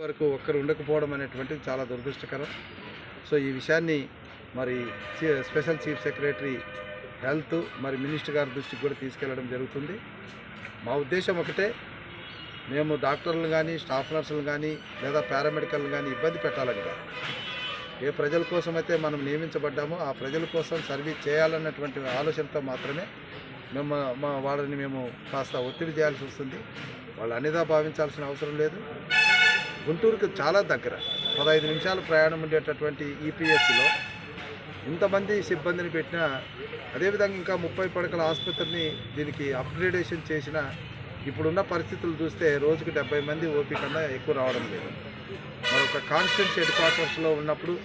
వరకు ఒక్కరు ఉండకపోవడం అనేటువంటిది చాలా దురదృష్టకరం. సో ఈ విషయాన్ని మరి స్పెషల్ చీఫ్ సెక్రటరీ హెల్త్ మరి మినిస్టర్ గారి దృష్టికి కూడా తీసుకెళ్లడం జరుగుతుంది. మా ఉద్దేశం ఒకటే, మేము డాక్టర్లను కానీ స్టాఫ్ నర్సులు కానీ లేదా పారామెడికల్ని కానీ ఇబ్బంది పెట్టాలని కాదు. ఏ ప్రజల కోసం అయితే మనం నియమించబడ్డామో ఆ ప్రజల కోసం సర్వీస్ చేయాలన్నటువంటి ఆలోచనతో మాత్రమే వాళ్ళని మేము కాస్త ఒత్తిడి చేయాల్సి వస్తుంది. వాళ్ళు అన్నిదా భావించాల్సిన అవసరం లేదు. గుంటూరుకు చాలా దగ్గర 15 నిమిషాల ప్రయాణం ఉండేటటువంటి ఈపీఎస్లో ఇంతమంది సిబ్బందిని పెట్టినా, అదేవిధంగా ఇంకా 30 పడకల ఆసుపత్రిని దీనికి అప్గ్రేడేషన్ చేసిన ఇప్పుడున్న పరిస్థితులు చూస్తే రోజుకి 70 మంది ఓపీ కన్నా ఎక్కువ రావడం లేదు. మరొక కాన్స్టిట్యున్సీ హెడ్ క్వార్టర్స్లో ఉన్నప్పుడు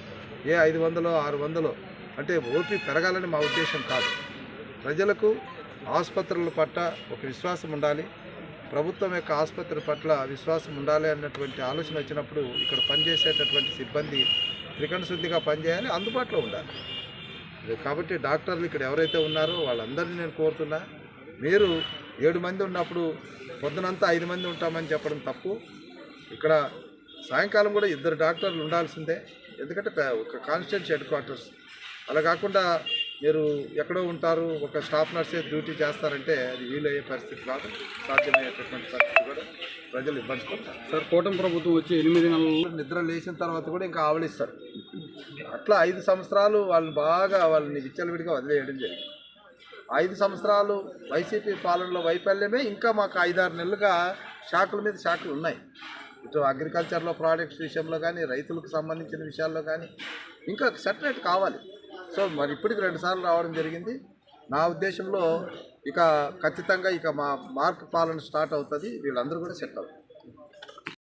500 600 అంటే ఓపీ పెరగాలని మా ఉద్దేశం కాదు. ప్రజలకు ఆసుపత్రుల పట్ల ఒక విశ్వాసం ఉండాలి, ప్రభుత్వం యొక్క ఆసుపత్రి పట్ల విశ్వాసం ఉండాలి అన్నటువంటి ఆలోచన వచ్చినప్పుడు ఇక్కడ పనిచేసేటటువంటి సిబ్బంది త్రికరణ శుద్ధిగా పనిచేయాలి, అందుబాటులో ఉండాలి. కాబట్టి డాక్టర్లు ఇక్కడ ఎవరైతే ఉన్నారో వాళ్ళందరినీ నేను కోరుతున్నా, మీరు 7 మంది ఉన్నప్పుడు పొద్దునంతా 5 మంది ఉంటామని చెప్పడం తప్పు. ఇక్కడ సాయంకాలం కూడా 2 డాక్టర్లు ఉండాల్సిందే. ఎందుకంటే ఒక కాన్స్టిట్యున్సీ హెడ్ క్వార్టర్స్. అలా కాకుండా మీరు ఎక్కడో ఉంటారు, ఒక స్టాఫ్ నర్సే డ్యూటీ చేస్తారంటే అది వీలయ్యే పరిస్థితి కాదు, సాధ్యమయ్యేటటువంటి పరిస్థితి కూడా ప్రజలు ఇబ్బంది పడతారు. సార్, కూటమి ప్రభుత్వం వచ్చి 8 నెలలు నిద్ర లేచిన తర్వాత కూడా ఇంకా ఆవలిస్తారు. అట్లా 5 సంవత్సరాలు వాళ్ళని విచ్చలవిడిగా వదిలేయడం జరిగింది. 5 సంవత్సరాలు వైసీపీ పాలనలో వైఫల్యమే ఇంకా మాకు 5-6 నెలలుగా శాఖల మీద శాఖలు ఉన్నాయి. ఇటు అగ్రికల్చర్లో ప్రాడక్ట్స్ విషయంలో కానీ, రైతులకు సంబంధించిన విషయాల్లో కానీ ఇంకా సెటరేట్ కావాలి. సో మరి ఇప్పటికి 2 సార్లు రావడం జరిగింది. నా ఉద్దేశంలో ఇక ఖచ్చితంగా మా మార్క్ పాలన స్టార్ట్ అవుతుంది. వీళ్ళందరూ కూడా సెట్ అవుతారు.